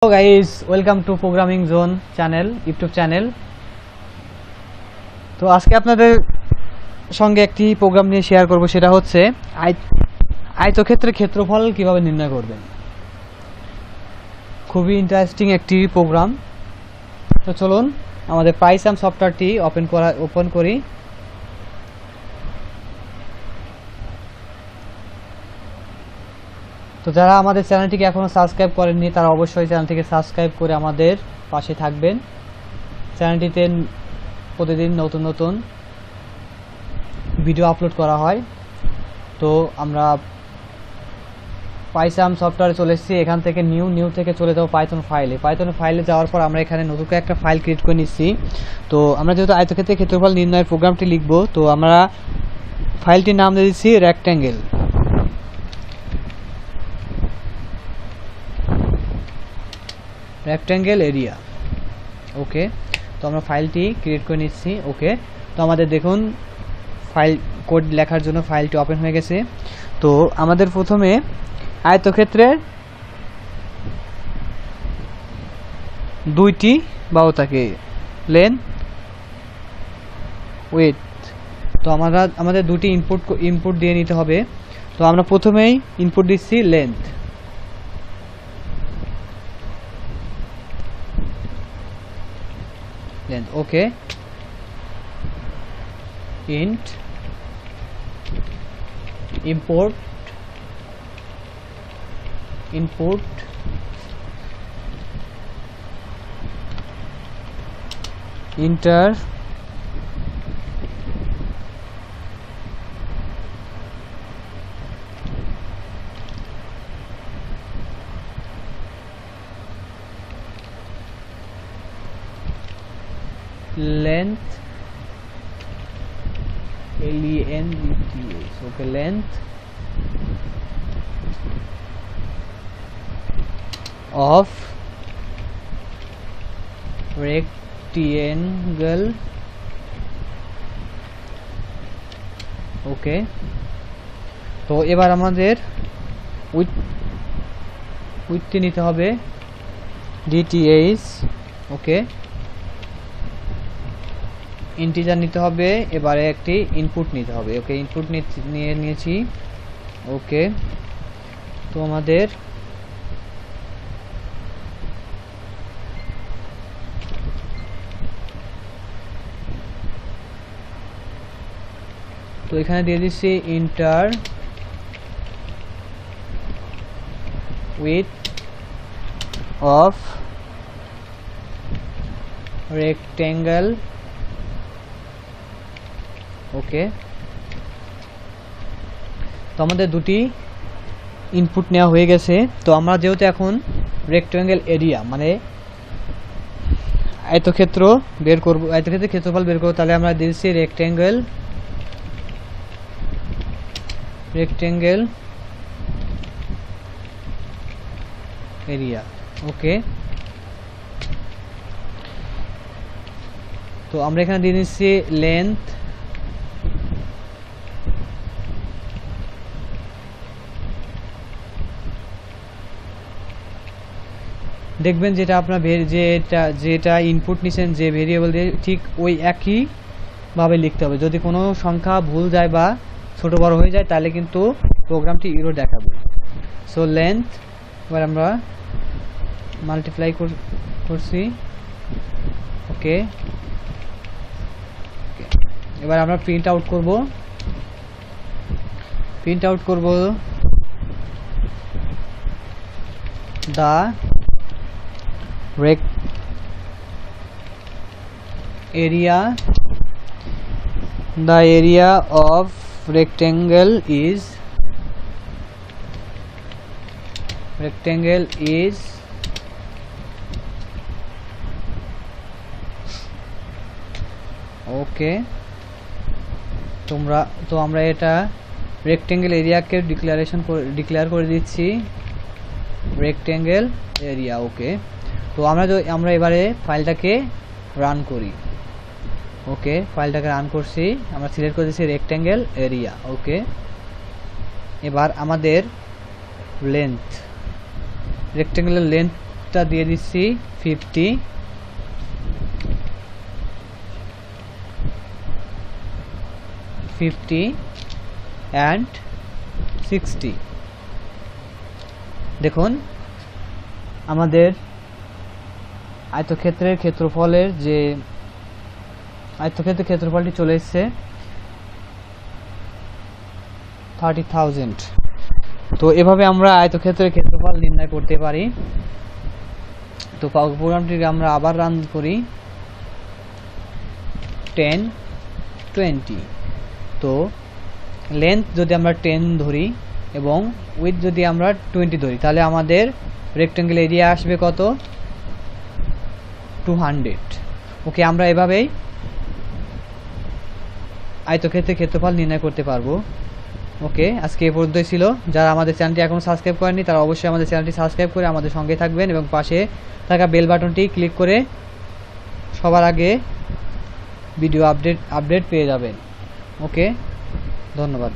Hello guys, welcome to Programming Zone channel, YouTube channel। তো আজকে আপনাদের সঙ্গে একটি প্রোগ্রাম নিয়ে শেয়ার করব, সেটা হচ্ছে আয়তক্ষেত্রের ক্ষেত্রফল কিভাবে নির্ণয় করবেন। খুবই ইন্টারেস্টিং একটি প্রোগ্রাম। তো চলুন আমাদের পাইসাম সফটওয়্যারটি ওপেন করি। তো যারা আমাদের চ্যানেলটিকে এখনও সাবস্ক্রাইব করেননি তারা অবশ্যই চ্যানেলটিকে সাবস্ক্রাইব করে আমাদের পাশে থাকবেন। চ্যানেলটিতে প্রতিদিন নতুন নতুন ভিডিও আপলোড করা হয়। তো আমরা পাইসাম সফটওয়্যারে চলে এসেছি। এখান থেকে নিউ থেকে চলে যাবো পাইথন ফাইলে যাওয়ার পর আমরা এখানে নতুন করে একটা ফাইল ক্রিয়েট করে নিচ্ছি। তো আমরা যেহেতু আয়তক্ষেত্রের ক্ষেত্রফল নির্ণয়ের প্রোগ্রামটি লিখব, তো আমরা ফাইলটির নাম দিয়ে দিচ্ছি রেক্ট্যাঙ্গেল এরিয়া। ওকে, তো আমরা ফাইলটি ক্রিয়েট করে নিচ্ছি। ওকে, তো আমাদের দেখুন ফাইল কোড লেখার জন্য ফাইলটি ওপেন হয়ে গেছে। তো আমাদের প্রথমে আয়তক্ষেত্রের দুইটি বাহু থাকে, লেন্থ উইডথ। তো আমাদের দুটি ইনপুট দিয়ে নিতে হবে। তো আমরা প্রথমেই ইনপুট দিচ্ছি length. Okay, int import input inter length length okay, length of rectangle। ওকে, তো এবার আমাদের উইডথ নিতে হবে dth। ওকে, ইন্টিজার নিতে হবে। এবারে একটি ইনপুট নিতে হবে। ওকে, ইনপুট নিয়েছি। ওকে, তো আমাদের তো এখানে দিয়ে দিচ্ছি ইন্টার উইডথ অফ রেক্ট্যাঙ্গেল। ওকে, তো আমাদের দুটি ইনপুট নেওয়া হয়ে গেছে। তো আমরা যেহেতু এখন রেক্ট্যাঙ্গেল এরিয়া মানে আয়তক্ষেত্র বের করব, আয়তক্ষেত্রের ক্ষেত্রফল বের করব, তাহলে আমরা দিচ্ছি রেক্ট্যাঙ্গেল এরিয়া। ওকে, তো আমরা এখানে দিয়ে দিচ্ছি লেন্থ দেখবেন যেটা আপনার যেটা ইনপুট নিছেন যে ভেরিয়েবল দিয়ে ঠিক ওই একই ভাবে লিখতে হবে। যদি কোনো সংখ্যা ভুল যায় বা ছোট বড় হয়ে যায় তাহলে কিন্তু প্রোগ্রামটি এরর দেখাবে। সো লেন্থ এবার আমরা মাল্টিপ্লাই করছি। ওকে, এবার আমরা প্রিন্ট আউট করব দা area of rectangle is ওকে, তো আমরা এটা রেক্ট্যাঙ্গেল এরিয়াকে ডিক্লেয়ার করে দিচ্ছি রেক্ট্যাঙ্গেল এরিয়া। ওকে, তো আমরা এবারে ফাইলটাকে রান করি। ওকে, ফাইলটাকে রান করছি, আমরা সিলেক্ট করে দিচ্ছি রেক্ট্যাঙ্গেল এরিয়া। ওকে, এবার আমাদের লেন্থ রেক্ট্যাঙ্গেলের লেন্থ উইডথটা দিয়ে দিচ্ছি 50, and 60। দেখুন আমাদের আয়তক্ষেত্রের ক্ষেত্রফলের যে আয়তক্ষেত্রের ক্ষেত্রফলটি চলে এসেছে 30,000। তো এভাবে আমরা আয়তক্ষেত্রের ক্ষেত্রফল নির্ণয় করতে পারি। তো প্রোগ্রামটিকে আমরা আবার রান করি 10, 20। তো লেন্থ যদি আমরা 10 ধরি এবং উইথ যদি আমরা 20 ধরি, তাহলে আমাদের রেক্টেঙ্গেল এরিয়া আসবে কত? 200। ওকে, আমরা এভাবেই আয়তক্ষেত্রের ক্ষেত্রফল নির্ণয় করতে পারবো। ওকে, আজকে এ পর্যন্তই ছিল। যারা আমাদের চ্যানেলটি এখনও সাবস্ক্রাইব করেনি তারা অবশ্যই আমাদের চ্যানেলটি সাবস্ক্রাইব করে আমাদের সঙ্গে থাকবেন এবং পাশে থাকা বেল বাটনটি ক্লিক করে সবার আগে ভিডিও আপডেট পেয়ে যাবেন। ওকে, ধন্যবাদ।